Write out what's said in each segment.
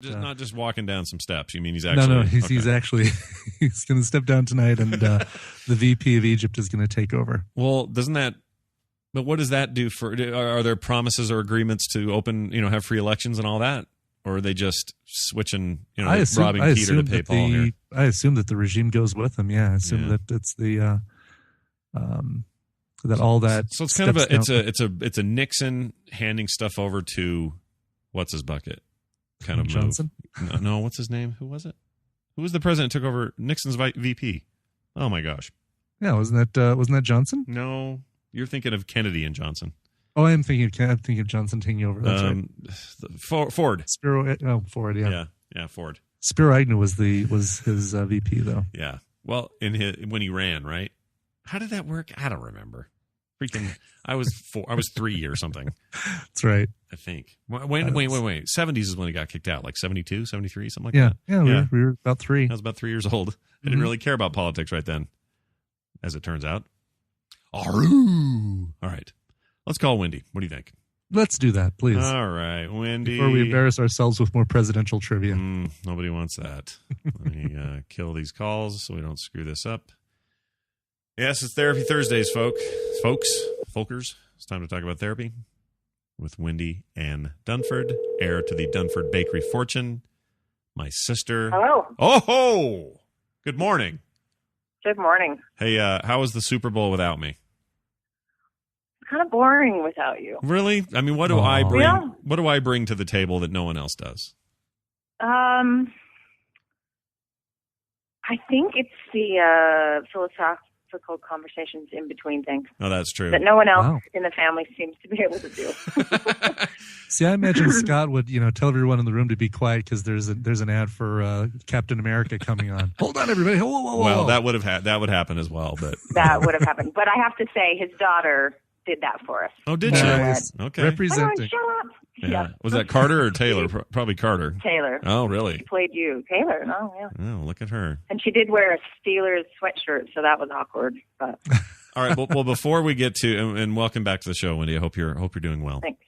Not just walking down some steps. You mean he's actually... No, he's actually... he's going to step down tonight, and the VP of Egypt is going to take over. Well, doesn't that... But what does that do for... Are there promises or agreements to open, have free elections and all that? Or are they just switching, robbing Peter to pay Paul here? I assume that the regime goes with him, yeah. I assume that it's the... that all that... So it's kind of it's a Nixon handing stuff over to... What's his bucket? Kind of Johnson? No, what's his name? Who was it? Who was the president who took over Nixon's VP? Oh my gosh. Yeah, wasn't that Johnson? No, you're thinking of Kennedy and Johnson. Oh, I'm thinking of Johnson taking over. That's right. Ford. Ford, yeah. Yeah, Ford. Spiro Agnew was his VP though. Yeah. Well, when he ran, right? How did that work? I don't remember. Freaking, I was 3 or something. That's right. I think. Wait. 70s is when he got kicked out, like 72, 73, something like that. Yeah, we were about 3. I was about 3 years old. I didn't really care about politics right then, as it turns out. All right. Let's call Wendy. What do you think? Let's do that, please. All right, Wendy. Before we embarrass ourselves with more presidential trivia. Nobody wants that. Let me kill these calls so we don't screw this up. Yes, it's Therapy Thursdays, folkers. It's time to talk about therapy with Wendy Ann Dunford, heir to the Dunford Bakery fortune, my sister. Hello. Oh, good morning. Good morning. Hey, how was the Super Bowl without me? Kind of boring without you. Really? I mean, what do I bring? Yeah. What do I bring to the table that no one else does? I think it's the philosophical conversations in between things. Oh, that's true. That no one else in the family seems to be able to do. See, I imagine Scott would, tell everyone in the room to be quiet because there's an ad for Captain America coming on. Hold on, everybody! Whoa. Well, that would happen as well, but that would have happened. But I have to say, his daughter did that for us. Oh, did she? Okay, representing. Shut up. Yeah. Was that Carter or Taylor? Probably Carter. Taylor. Oh, really? She played you. Taylor. Oh, yeah. Oh, look at her. And she did wear a Steelers sweatshirt, so that was awkward. But all right. Well, before we get to and welcome back to the show, Wendy. I hope you're doing well. Thanks.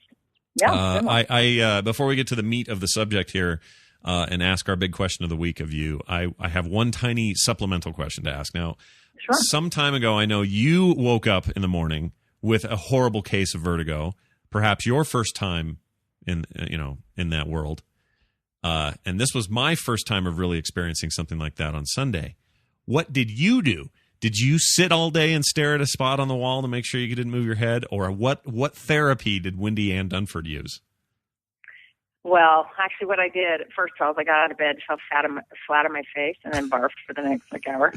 Yeah. I before we get to the meat of the subject here and ask our big question of the week of you, I have one tiny supplemental question to ask. Now, sure. Some time ago, I know you woke up in the morning with a horrible case of vertigo, perhaps your first time in that world. And this was my first time of really experiencing something like that on Sunday. What did you do? Did you sit all day and stare at a spot on the wall to make sure you didn't move your head? Or what therapy did Wendy Ann Dunford use? Well, actually what I did, first of all, I got out of bed, fell flat on my face, and then barfed for the next hour.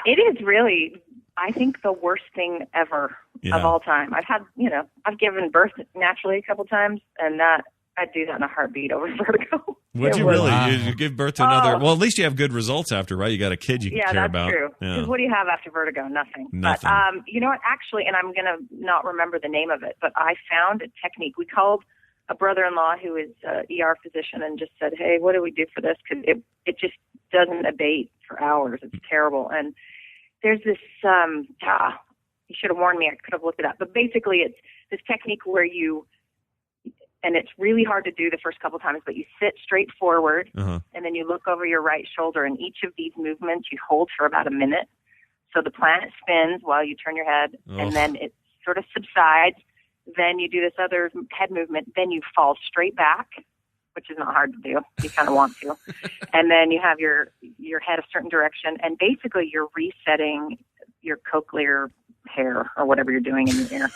It is really, I think, the worst thing ever of all time. I've given birth naturally a couple times, and I'd do that in a heartbeat over vertigo. Would you really? You give birth to another? Well, at least you have good results after, right? You got a kid you care about. Yeah, that's true. Because what do you have after vertigo? Nothing. But you know what? Actually, and I'm going to not remember the name of it, but I found a technique. We called a brother-in-law who is an ER physician and just said, hey, what do we do for this? Because it just doesn't abate for hours. It's terrible. And there's this, you should have warned me. I could have looked it up. But basically, it's this technique where and it's really hard to do the first couple times, but you sit straight forward, and then you look over your right shoulder, and each of these movements you hold for about a minute. So the planet spins while you turn your head, and then it sort of subsides. Then you do this other head movement. Then you fall straight back, which is not hard to do. You kind of want to. And then you have your head a certain direction, and basically you're resetting your cochlear hair or whatever you're doing in your ear.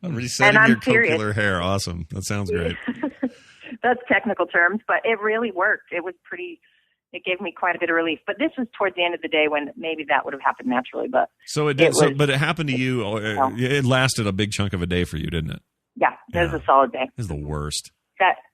Resetting your cochlear hair. Awesome. That sounds great. That's technical terms, but it really worked. It gave me quite a bit of relief. But this was towards the end of the day when maybe that would have happened naturally. But so it did. But it happened to you. It lasted a big chunk of a day for you, didn't it? Yeah, it was a solid day. It was the worst.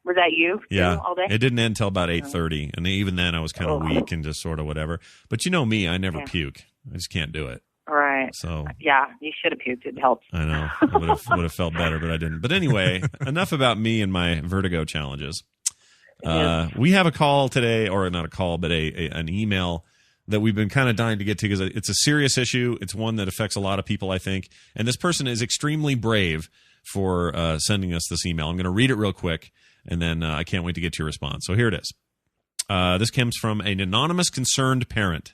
Was that you? Yeah, all day? It didn't end until about 8:30, and even then I was kind of weak and just sort of whatever. But you know me, I never puke. I just can't do it. Right. So yeah, you should have puked. It helped. I know. I would have felt better, but I didn't. But anyway, enough about me and my vertigo challenges. We have a call today, or not a call, but an email that we've been kind of dying to get to because it's a serious issue. It's one that affects a lot of people, I think. And this person is extremely brave for sending us this email. I'm going to read it real quick. And then I can't wait to get your response. So here it is. This comes from an anonymous concerned parent.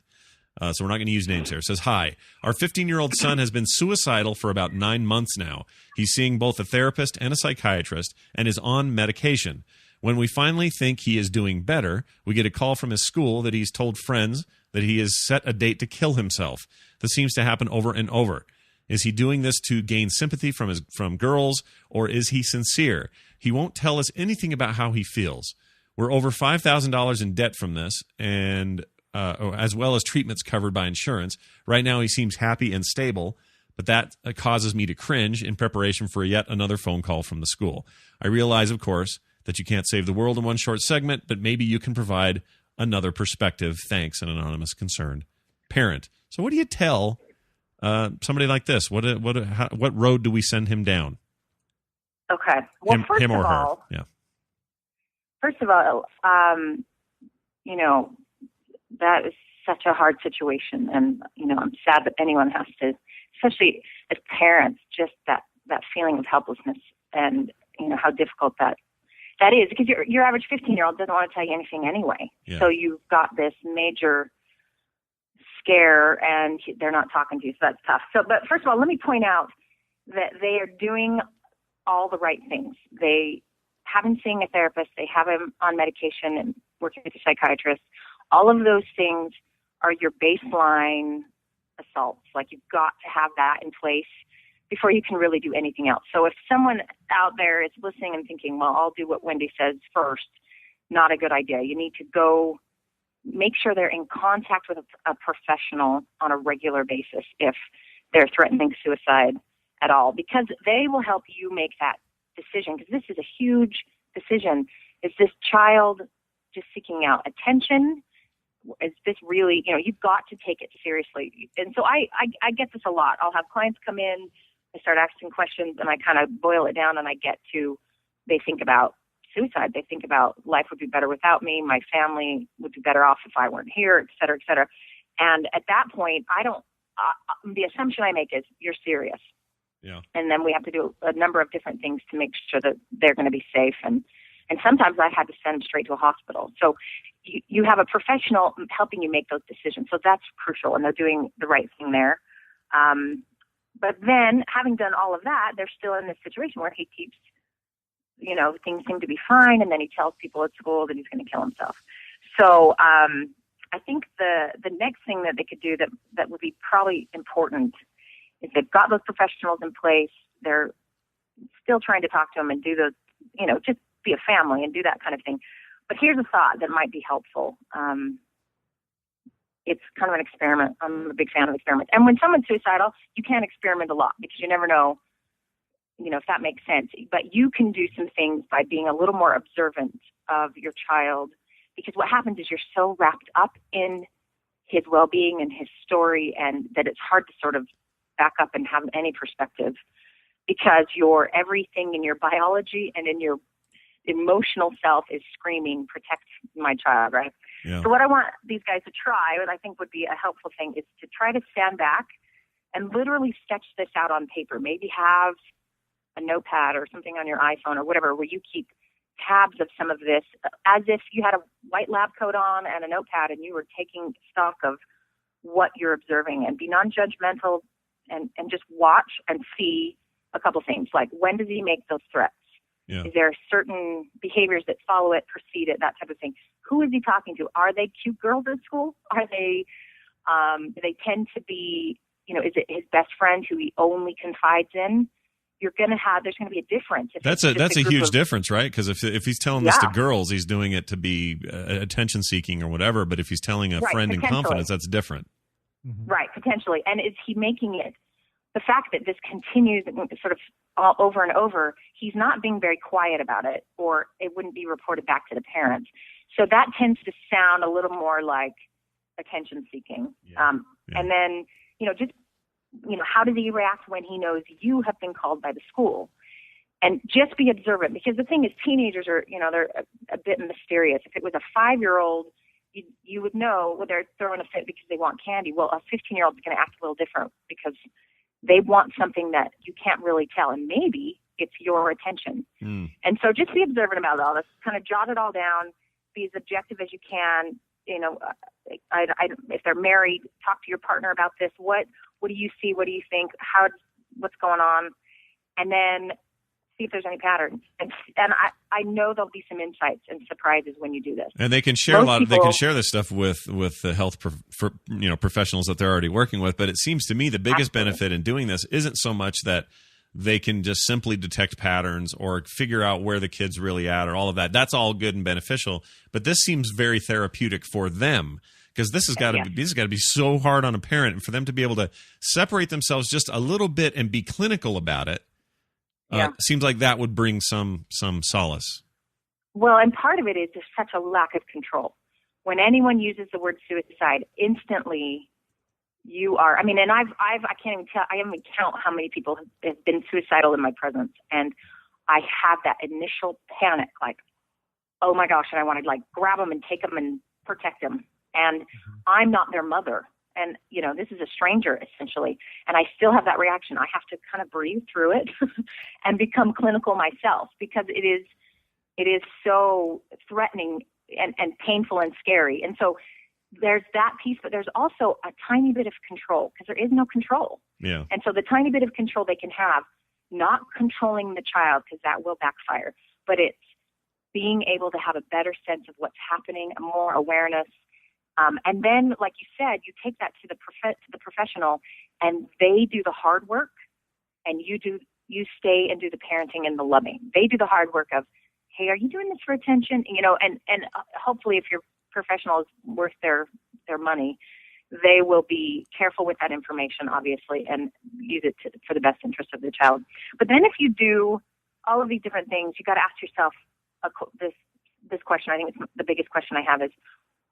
So we're not going to use names here. It says, hi, our 15-year-old son has been suicidal for about 9 months now. He's seeing both a therapist and a psychiatrist and is on medication. When we finally think he is doing better, we get a call from his school that he's told friends that he has set a date to kill himself. This seems to happen over and over. Is he doing this to gain sympathy from girls, or is he sincere? He won't tell us anything about how he feels. We're over $5,000 in debt from this, and as well as treatments covered by insurance. Right now he seems happy and stable, but that causes me to cringe in preparation for yet another phone call from the school. I realize, of course, that you can't save the world in one short segment, but maybe you can provide another perspective. Thanks, an anonymous concerned parent. So what do you tell somebody like this? What road do we send him down? Okay. Well, him or her. Yeah. First of all, that is such a hard situation, and I'm sad that anyone has to, especially as parents, just that feeling of helplessness, and how difficult that is, because your average 15-year-old doesn't want to tell you anything anyway. Yeah. So you've got this major scare, and they're not talking to you, so that's tough. But first of all, let me point out that they are doing all the right things. They have him seeing a therapist, they have him on medication and working with a psychiatrist. All of those things are your baseline assaults. Like, you've got to have that in place before you can really do anything else. So if someone out there is listening and thinking, well, I'll do what Wendy says first, not a good idea. You need to go make sure they're in contact with a professional on a regular basis if they're threatening suicide at all, because they will help you make that decision, because this is a huge decision. Is this child just seeking out attention? Is this really, you've got to take it seriously. And so I get this a lot. I'll have clients come in, I start asking questions, and I kind of boil it down, and I get to, they think about suicide. They think about life would be better without me. My family would be better off if I weren't here, et cetera, et cetera. And at that point, the assumption I make is you're serious. Yeah. And then we have to do a number of different things to make sure that they're going to be safe. And sometimes I had to send them straight to a hospital. So you have a professional helping you make those decisions. So that's crucial, and they're doing the right thing there. But then, having done all of that, they're still in this situation where he keeps, things seem to be fine, and then he tells people at school that he's going to kill himself. So I think the next thing that they could do that would be probably important is they've got those professionals in place. They're still trying to talk to him and do those, just be a family and do that kind of thing. But here's a thought that might be helpful. It's kind of an experiment. I'm a big fan of experiments. And when someone's suicidal, you can't experiment a lot because you never know, if that makes sense. But you can do some things by being a little more observant of your child, because what happens is you're so wrapped up in his well-being and his story, and that it's hard to sort of back up and have any perspective, because your everything in your biology and in your emotional self is screaming, protect my child, right? Yeah. So what I want these guys to try, what I think would be a helpful thing, is to try to stand back and literally sketch this out on paper. Maybe have a notepad or something on your iPhone or whatever, where you keep tabs of some of this, as if you had a white lab coat on and a notepad and you were taking stock of what you're observing, and be non-judgmental and just watch and see a couple things, like, when does he make those threats? Yeah. Is there certain behaviors that follow it, precede it, that type of thing? Who is he talking to? Are they cute girls at school? Are they, they tend to be, is it his best friend who he only confides in? There's going to be a difference. That's a huge difference, right? Because if he's telling this to girls, he's doing it to be attention seeking or whatever. But if he's telling a friend in confidence, that's different. Mm-hmm. Right, potentially. And is he making it, the fact that this continues sort of all over and over, he's not being very quiet about it, or it wouldn't be reported back to the parents. So that tends to sound a little more like attention seeking. Yeah. And then, how does he react when he knows you have been called by the school? And just be observant, because the thing is, teenagers are, they're a bit mysterious. If it was a 5-year-old, you would know, well, they're throwing a fit because they want candy. Well, a 15-year-old is going to act a little different because they want something that you can't really tell. And maybe It's your attention. And so just be observant about all this. Kind of jot it all down. Be as objective as you can. You know, if they're married, talk to your partner about this. What do you see? What do you think? What's going on? And then see if there's any patterns. And I know there'll be some insights and surprises when you do this. And they can share they can share this stuff with the health professionals that they're already working with. But it seems to me the biggest benefit in doing this isn't so much that they can just simply detect patterns or figure out where the kid's really at or all of that. That's all good and beneficial. But this seems very therapeutic for them, because this has got to be so hard on a parent, and for them to be able to separate themselves just a little bit and be clinical about it. Seems like that would bring some solace. Well, and part of it is there's such a lack of control. When anyone uses the word suicide, instantly you are. I mean, and I can't even tell. I haven't even count how many people have been suicidal in my presence, and I have that initial panic, like, oh my gosh, and I want to like grab them and take them and protect them, and I'm not their mother. And, you know, this is a stranger, essentially. And I still have that reaction. I have to kind of breathe through it and become clinical myself, because it is so threatening and painful and scary. And so there's that piece, but there's also a tiny bit of control, because there is no control. Yeah. And so the tiny bit of control they can have, not controlling the child, because that will backfire, but it's being able to have a better sense of what's happening, more awareness. And then, like you said, you take that to the professional, and they do the hard work, and you stay and do the parenting and the loving. They do the hard work of, hey, are you doing this for attention? You know, and hopefully, if your professional is worth their money, they will be careful with that information, obviously, and use it for the best interest of the child. But then, if you do all of these different things, you got to ask yourself this question. I think it's the biggest question I have is,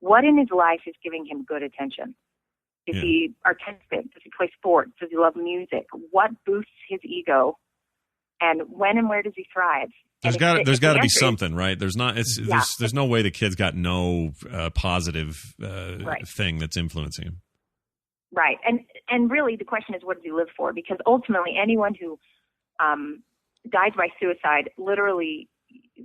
what in his life is giving him good attention? Is he artistic? Does he play sports? Does he love music? What boosts his ego? And when and where does he thrive? There's got to be something, right? There's not. There's no way the kid's got no positive thing that's influencing him. Right, and really the question is, what does he live for? Because ultimately, anyone who dies by suicide literally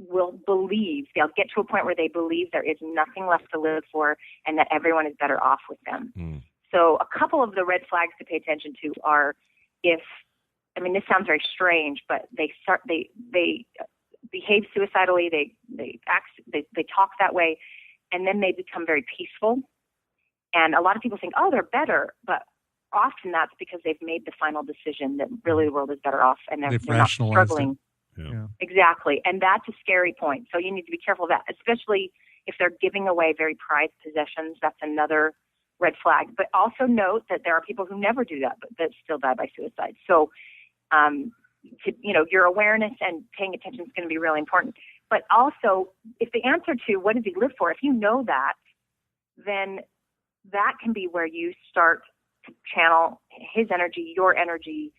will believe, they'll get to a point where they believe there is nothing left to live for and that everyone is better off with them. So a couple of the red flags to pay attention to are this sounds very strange, but they behave suicidally, they talk that way, and then they become very peaceful. And a lot of people think, oh, they're better, but often that's because they've made the final decision that really the world is better off, and they're not struggling. Yeah. Exactly. And that's a scary point. So you need to be careful of that, especially if they're giving away very prized possessions. That's another red flag. But also note that there are people who never do that, but that still die by suicide. So, your awareness and paying attention is going to be really important. But also, if the answer to what does he live for, if you know that, then that can be where you start to channel his energy, your energy,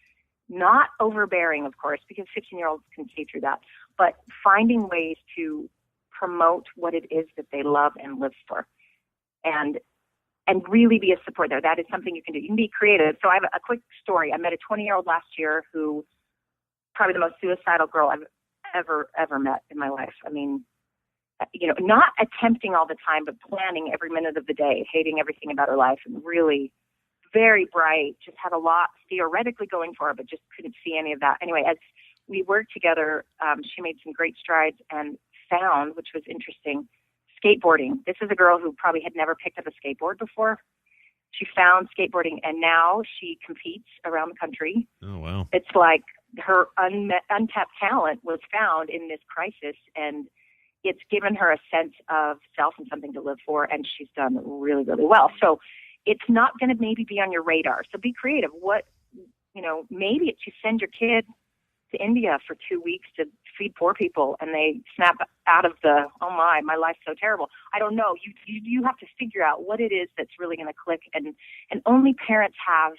not overbearing, of course, because 15-year-olds can see through that, but finding ways to promote what it is that they love and live for, and really be a support there. That is something you can do. You can be creative. So I have a quick story. I met a 20-year-old last year who probably the most suicidal girl I've ever met in my life. I mean, not attempting all the time, but planning every minute of the day, hating everything about her life, and really very bright, just had a lot theoretically going for her, but just couldn't see any of that. Anyway, as we worked together, she made some great strides and found, which was interesting, skateboarding. This is a girl who probably had never picked up a skateboard before. She found skateboarding, and now she competes around the country. Oh, wow. It's like her untapped talent was found in this crisis, and it's given her a sense of self and something to live for, and she's done really, really well. So it's not going to maybe be on your radar. So be creative. Maybe it's you send your kid to India for 2 weeks to feed poor people, and they snap out of the, oh my life's so terrible. I don't know. You have to figure out what it is that's really going to click, and only parents have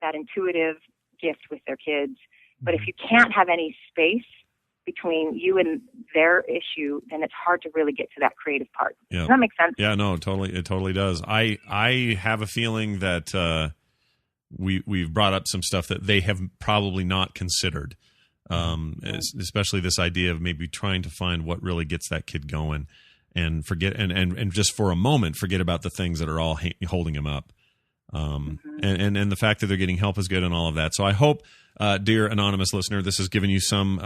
that intuitive gift with their kids. But if you can't have any space between you and their issue, then it's hard to really get to that creative part. Yeah. Does that make sense? Yeah, no, totally. It totally does. I have a feeling that we've brought up some stuff that they have probably not considered. especially this idea of maybe trying to find what really gets that kid going, and forget and just for a moment forget about the things that are all holding him up. And the fact that they're getting help is good and all of that. So I hope, dear anonymous listener, this has given you some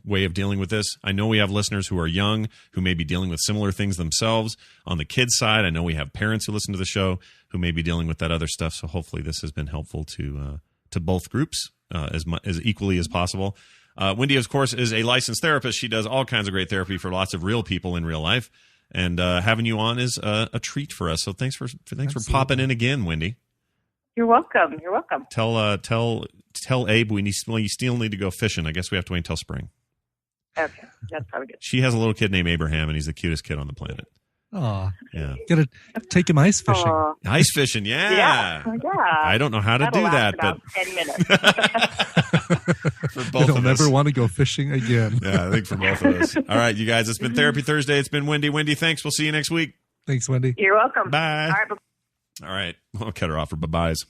way of dealing with this. I know we have listeners who are young who may be dealing with similar things themselves. On the kids side, I know we have parents who listen to the show who may be dealing with that other stuff. So hopefully this has been helpful to both groups as equally as possible. Wendy, of course, is a licensed therapist. She does all kinds of great therapy for lots of real people in real life. And having you on is a treat for us. So thanks for popping in again, Wendy. You're welcome. You're welcome. Tell Abe you still need to go fishing. I guess we have to wait until spring. Okay, that's probably good. She has a little kid named Abraham, and he's the cutest kid on the planet. Oh, yeah. Gotta take him ice fishing. Aww. Ice fishing, yeah. I don't know how to do that, about but 10 minutes. For both They'll of us. never want to go fishing again. Yeah, I think for both of us. All right, you guys. It's been Therapy Thursday. It's been Wendy. Wendy, thanks. We'll see you next week. Thanks, Wendy. You're welcome. Bye. All right. All right. I'll cut her off for bye-byes.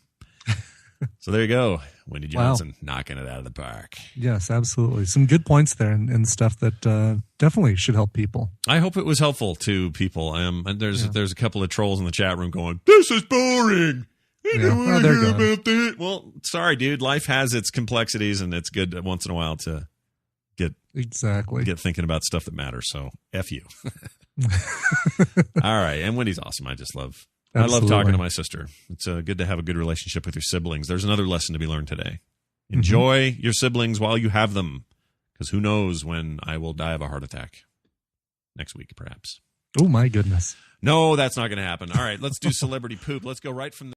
So there you go. Wendy Johnson knocking it out of the park. Yes, absolutely. Some good points there and stuff that definitely should help people. I hope it was helpful to people. And there's a couple of trolls in the chat room going, "This is boring. I don't want to hear about that." Well, sorry, dude. Life has its complexities, and it's good once in a while to get thinking about stuff that matters. So F you. All right. And Wendy's awesome. I love talking to my sister. It's good to have a good relationship with your siblings. There's another lesson to be learned today. Enjoy your siblings while you have them, because who knows when I will die of a heart attack. Next week, perhaps. Oh, my goodness. No, that's not going to happen. All right, let's do celebrity poop. Let's go right from the